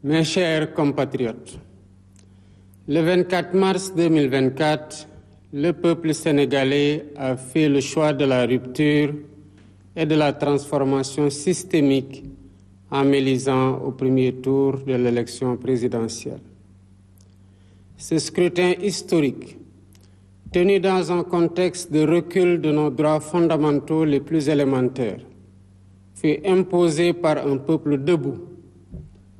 Mes chers compatriotes, le 24 mars 2024, le peuple sénégalais a fait le choix de la rupture et de la transformation systémique en m'élisant au premier tour de l'élection présidentielle. Ce scrutin historique, tenu dans un contexte de recul de nos droits fondamentaux les plus élémentaires, fut imposé par un peuple debout,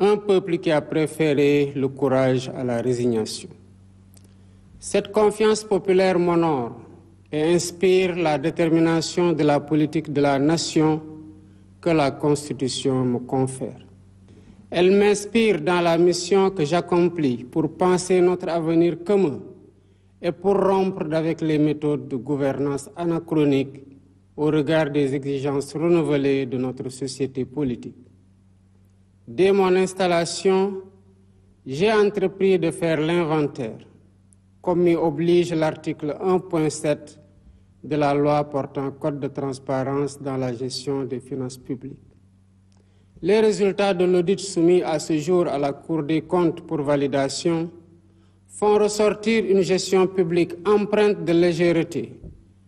un peuple qui a préféré le courage à la résignation. Cette confiance populaire m'honore et inspire la détermination de la politique de la nation que la Constitution me confère. Elle m'inspire dans la mission que j'accomplis pour penser notre avenir commun et pour rompre avec les méthodes de gouvernance anachroniques au regard des exigences renouvelées de notre société politique. Dès mon installation, j'ai entrepris de faire l'inventaire, comme m'y oblige l'article 1.7 de la loi portant code de transparence dans la gestion des finances publiques. Les résultats de l'audit soumis à ce jour à la Cour des comptes pour validation font ressortir une gestion publique empreinte de légèreté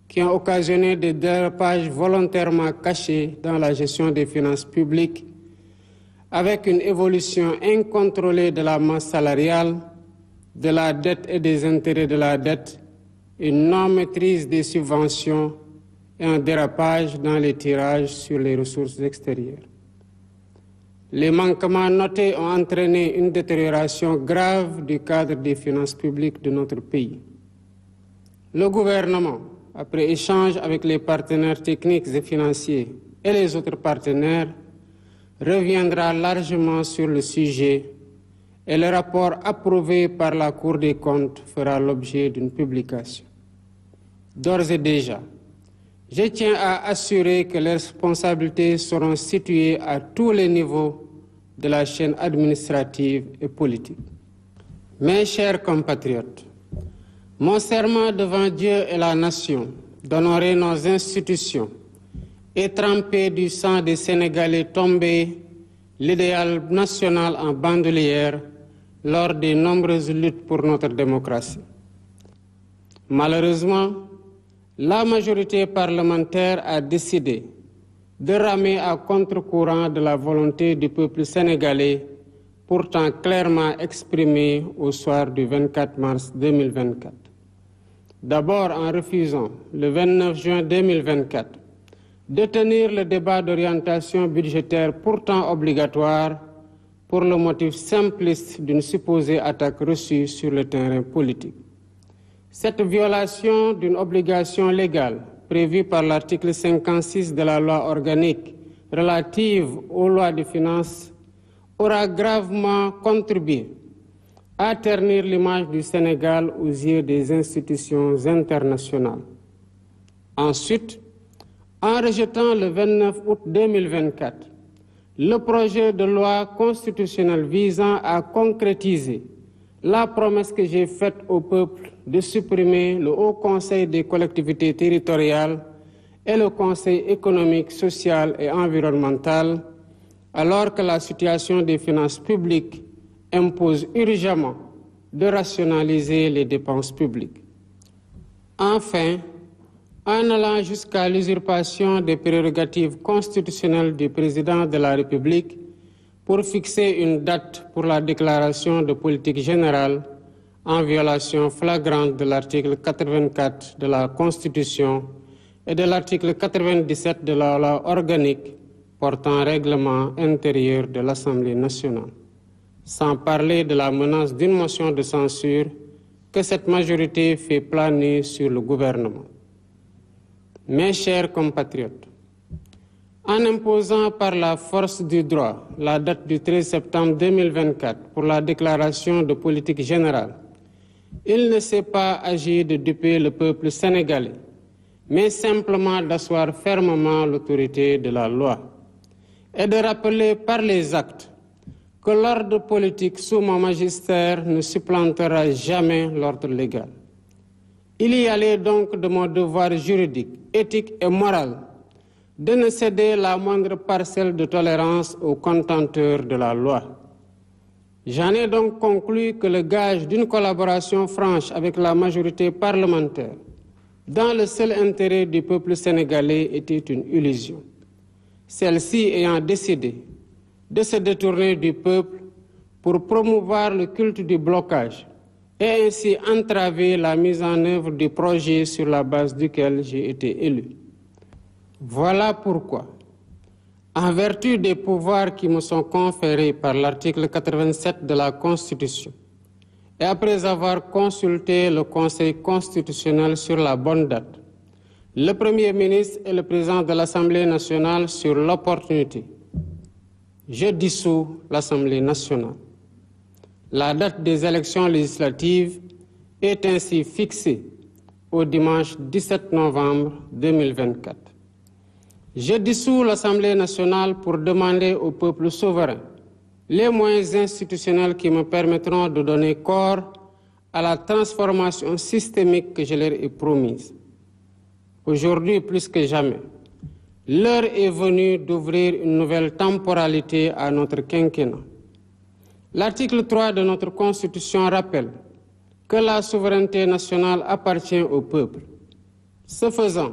qui ont occasionné des dérapages volontairement cachés dans la gestion des finances publiques, avec une évolution incontrôlée de la masse salariale, de la dette et des intérêts de la dette, une non-maîtrise des subventions et un dérapage dans les tirages sur les ressources extérieures. Les manquements notés ont entraîné une détérioration grave du cadre des finances publiques de notre pays. Le gouvernement, après échange avec les partenaires techniques et financiers et les autres partenaires, reviendra largement sur le sujet et le rapport approuvé par la Cour des comptes fera l'objet d'une publication. D'ores et déjà, je tiens à assurer que les responsabilités seront situées à tous les niveaux de la chaîne administrative et politique. Mes chers compatriotes, mon serment devant Dieu et la nation d'honorer nos institutions et tremper du sang des Sénégalais tombés l'idéal national en bandoulière lors des nombreuses luttes pour notre démocratie. Malheureusement, la majorité parlementaire a décidé de ramer à contre-courant de la volonté du peuple sénégalais, pourtant clairement exprimée au soir du 24 mars 2024. D'abord en refusant, le 29 juin 2024, de tenir le débat d'orientation budgétaire pourtant obligatoire pour le motif simpliste d'une supposée attaque reçue sur le terrain politique. Cette violation d'une obligation légale prévue par l'article 56 de la loi organique relative aux lois de finances aura gravement contribué à ternir l'image du Sénégal aux yeux des institutions internationales. Ensuite, en rejetant le 29 août 2024 le projet de loi constitutionnelle visant à concrétiser la promesse que j'ai faite au peuple de supprimer le Haut Conseil des collectivités territoriales et le Conseil économique, social et environnemental, alors que la situation des finances publiques impose urgemment de rationaliser les dépenses publiques. Enfin, en allant jusqu'à l'usurpation des prérogatives constitutionnelles du président de la République pour fixer une date pour la déclaration de politique générale en violation flagrante de l'article 84 de la Constitution et de l'article 97 de la loi organique portant règlement intérieur de l'Assemblée nationale, sans parler de la menace d'une motion de censure que cette majorité fait planer sur le gouvernement. Mes chers compatriotes, en imposant par la force du droit la date du 13 septembre 2024 pour la déclaration de politique générale, il ne s'est pas agi de duper le peuple sénégalais, mais simplement d'asseoir fermement l'autorité de la loi et de rappeler par les actes que l'ordre politique sous mon magistère ne supplantera jamais l'ordre légal. Il y allait donc de mon devoir juridique, éthique et moral de ne céder la moindre parcelle de tolérance aux contenteurs de la loi. J'en ai donc conclu que le gage d'une collaboration franche avec la majorité parlementaire dans le seul intérêt du peuple sénégalais était une illusion. Celle-ci ayant décidé de se détourner du peuple pour promouvoir le culte du blocage et ainsi entraver la mise en œuvre du projet sur la base duquel j'ai été élu. Voilà pourquoi, en vertu des pouvoirs qui me sont conférés par l'article 87 de la Constitution, et après avoir consulté le Conseil constitutionnel sur la bonne date, le Premier ministre et le Président de l'Assemblée nationale sur l'opportunité, je dissous l'Assemblée nationale. La date des élections législatives est ainsi fixée au dimanche 17 novembre 2024. Je dissous l'Assemblée nationale pour demander au peuple souverain les moyens institutionnels qui me permettront de donner corps à la transformation systémique que je leur ai promise. Aujourd'hui, plus que jamais, l'heure est venue d'ouvrir une nouvelle temporalité à notre quinquennat. L'article 3 de notre Constitution rappelle que la souveraineté nationale appartient au peuple. Ce faisant,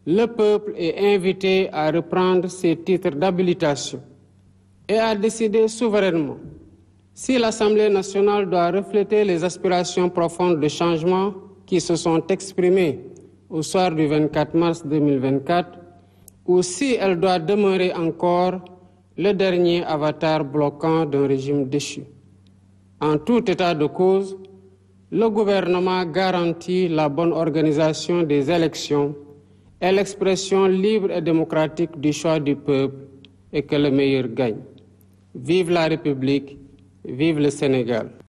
le peuple est invité à reprendre ses titres d'habilitation et à décider souverainement si l'Assemblée nationale doit refléter les aspirations profondes de changement qui se sont exprimées au soir du 24 mars 2024 ou si elle doit demeurer encore le dernier avatar bloquant d'un régime déchu. En tout état de cause, le gouvernement garantit la bonne organisation des élections et l'expression libre et démocratique du choix du peuple et que le meilleur gagne. Vive la République, vive le Sénégal.